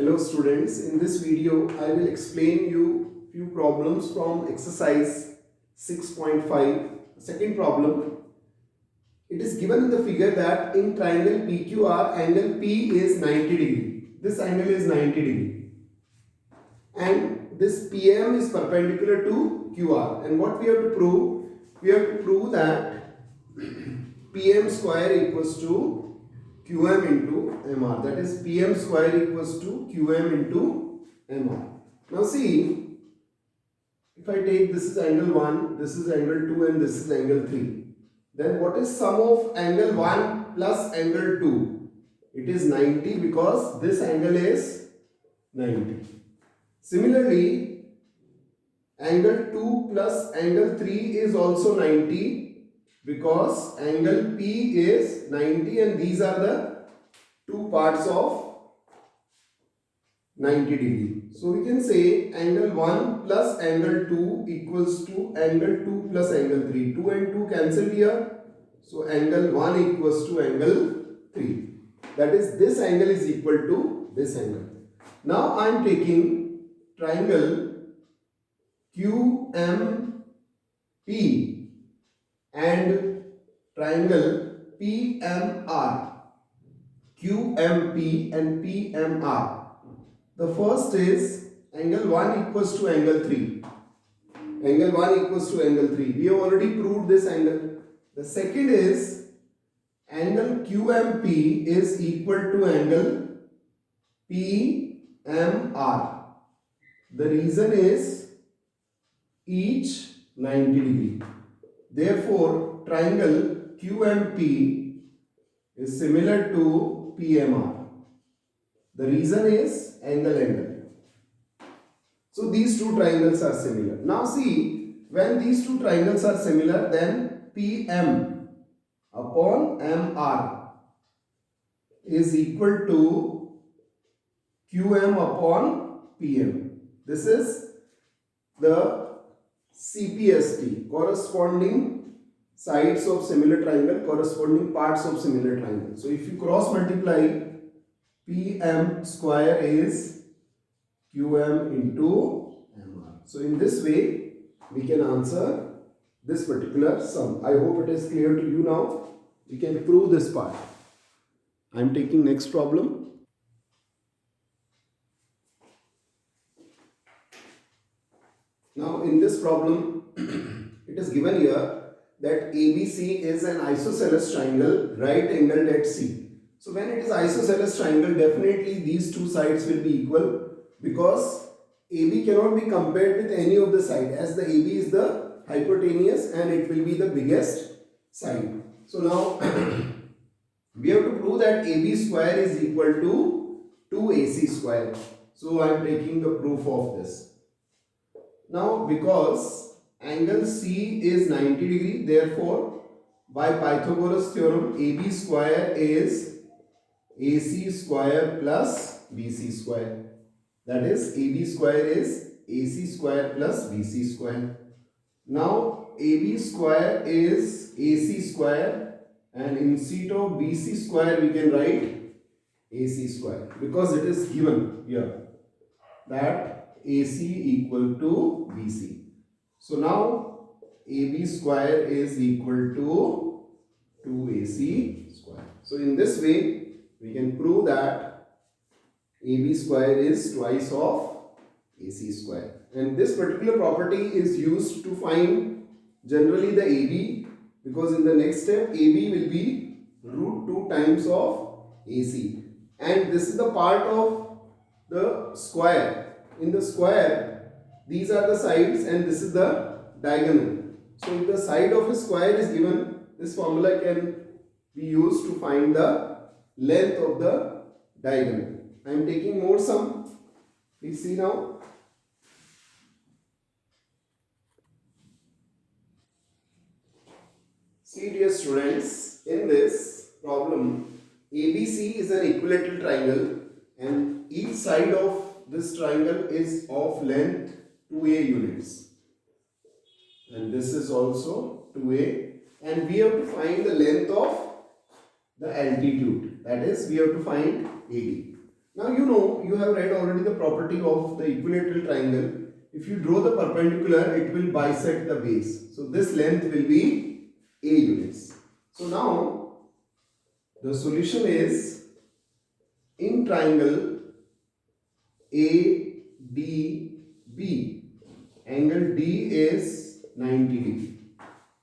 Hello students, in this video I will explain you few problems from exercise 6.5. Second problem, it is given in the figure that in triangle PQR angle P is 90 degree. This angle is 90 degree and this PM is perpendicular to QR, and what we have to prove? We have to prove that PM square equals to QM into MR, that is PM square equals to QM into MR. Now see, if I take this is angle 1, this is angle 2 and this is angle 3, then what is sum of angle 1 plus angle 2? It is 90 because this angle is 90. Similarly, angle 2 plus angle 3 is also 90 because angle P is 90 and these are the two parts of 90 degree. So we can say angle 1 plus angle 2 equals to angle 2 plus angle 3. 2 and 2 cancel here. So angle 1 equals to angle 3. That is, this angle is equal to this angle. Now I am taking triangle QMP and triangle PMR. QMP and PMR. The first is angle 1 equals to angle 3. Angle 1 equals to angle 3. We have already proved this angle. The second is angle QMP is equal to angle PMR. The reason is each 90 degree. Therefore, triangle QMP is similar to PMR. The reason is angle. So these two triangles are similar. Now see, when these two triangles are similar, then PM upon MR is equal to QM upon PM. This is the CPST, corresponding sides of similar triangle, corresponding parts of similar triangle. So if you cross multiply, PM square is QM into MR. So in this way, we can answer this particular sum. I hope it is clear to you now. We can prove this part. I am taking next problem. Now in this problem, it is given here that ABC is an isosceles triangle right angled at C. So when it is isosceles triangle, definitely these two sides will be equal because AB cannot be compared with any of the side, as the AB is the hypotenuse and it will be the biggest side. So now we have to prove that AB square is equal to 2AC square. So I am taking the proof of this. Now because angle C is 90 degree, therefore by Pythagoras theorem AB square is AC square plus BC square. That is, AB square is AC square plus BC square. Now AB square is AC square and instead of BC square we can write AC square because it is given here that AC equal to BC. So now AB square is equal to 2AC square. So in this way we can prove that AB square is twice of AC square. And this particular property is used to find generally the AB, because in the next step AB will be root 2 times of AC. And this is the part of the square. In the square, these are the sides and this is the diagonal. So if the side of a square is given, this formula can be used to find the length of the diagonal. I am taking more sum. Please see now. See dear students, in this problem, ABC is an equilateral triangle and each side of this triangle is of length 2A units. And this is also 2A, and we have to find the length of the altitude, that is we have to find AD. Now you know, you have read already the property of the equilateral triangle. If you draw the perpendicular, it will bisect the base. So this length will be A units. So now the solution is in triangle ADB, angle D is 90 degree.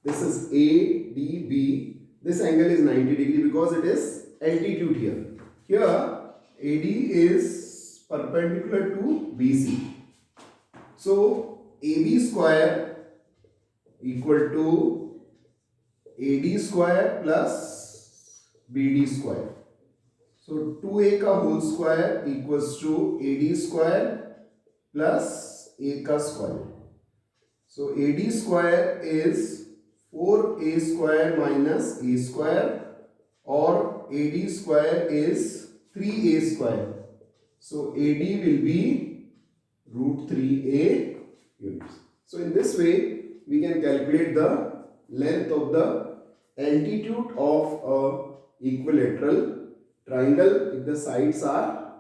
This is ADB. This angle is 90 degree because it is altitude here. Here AD is perpendicular to BC. So AB square equal to AD square plus BD square. So 2A का whole square equals to AD square plus A का square. So AD square is 4A square minus A square, or AD square is 3A square. So AD will be root 3A units. So in this way we can calculate the length of the altitude of a equilateral triangle if the sides are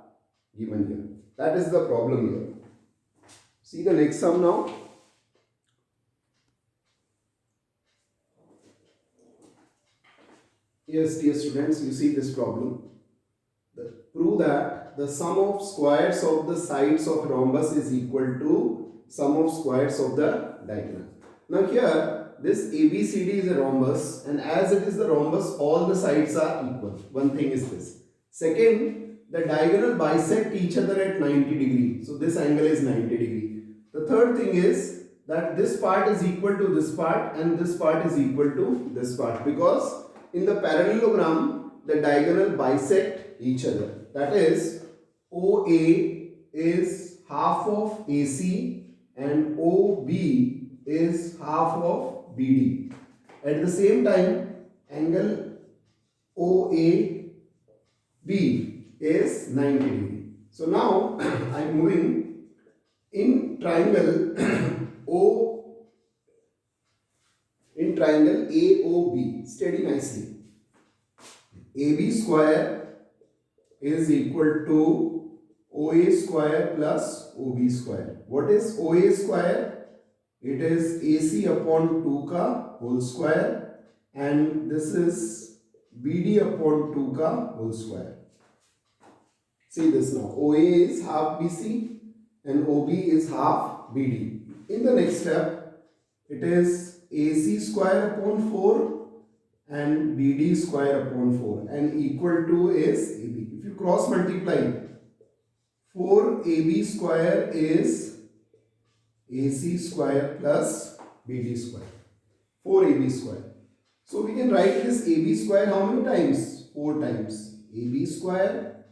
given here. That is the problem here. See the next sum now. Yes, dear students, you see this problem. Prove that the sum of squares of the sides of rhombus is equal to sum of squares of the diagonal. Now here, this ABCD is a rhombus, and as it is the rhombus, all the sides are equal. One thing is this. Second, the diagonal bisect each other at 90 degree. So this angle is 90 degree. The third thing is that this part is equal to this part and this part is equal to this part, because in the parallelogram the diagonal bisect each other. That is, OA is half of AC and OB is half of BD. At the same time, angle OAB is 90 degree. So now I am moving in triangle AOB. Steady nicely. AB square is equal to OA square plus OB square. What is OA square? It is AC upon 2 ka whole square, and this is BD upon 2 ka whole square. See this now. OA is half BC and OB is half BD. In the next step, it is AC square upon 4 and BD square upon 4, and equal to is AB. If you cross multiply, 4AB square is AC square plus BD square. 4AB square. So we can write this AB square how many times? 4 times. AB square,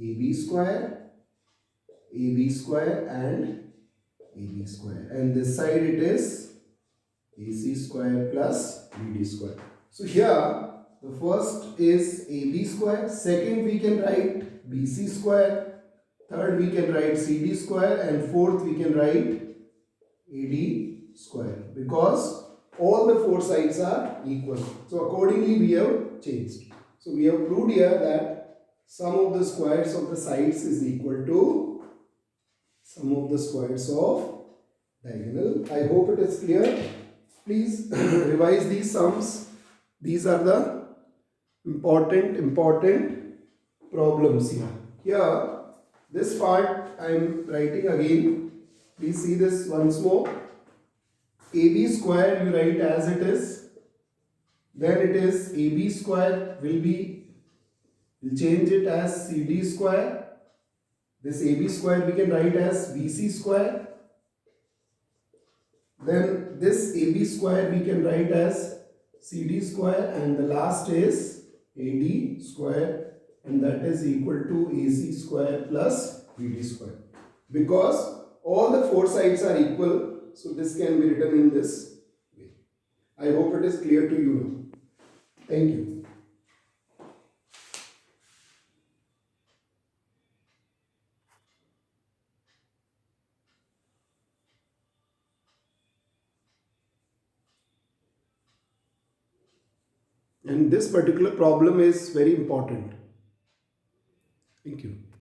AB square, AB square and AB square. And this side it is AC square plus BD square. So here the first is AB square, second we can write BC square, third we can write CD square, and fourth we can write AD square, because all the four sides are equal. So accordingly we have changed. So we have proved here that sum of the squares of the sides is equal to sum of the squares of diagonal. I hope it is clear. Please revise these sums. These are the important problems here. Here, this part I am writing again. Please see this once more. AB square you write as it is. Then it is AB square we'll change it as CD square. This AB square we can write as BC square. Then this AB square we can write as CD square, and the last is AD square, and that is equal to AC square plus BD square. Because all the four sides are equal, so this can be written in this way. I hope it is clear to you now. Thank you. And this particular problem is very important. Thank you.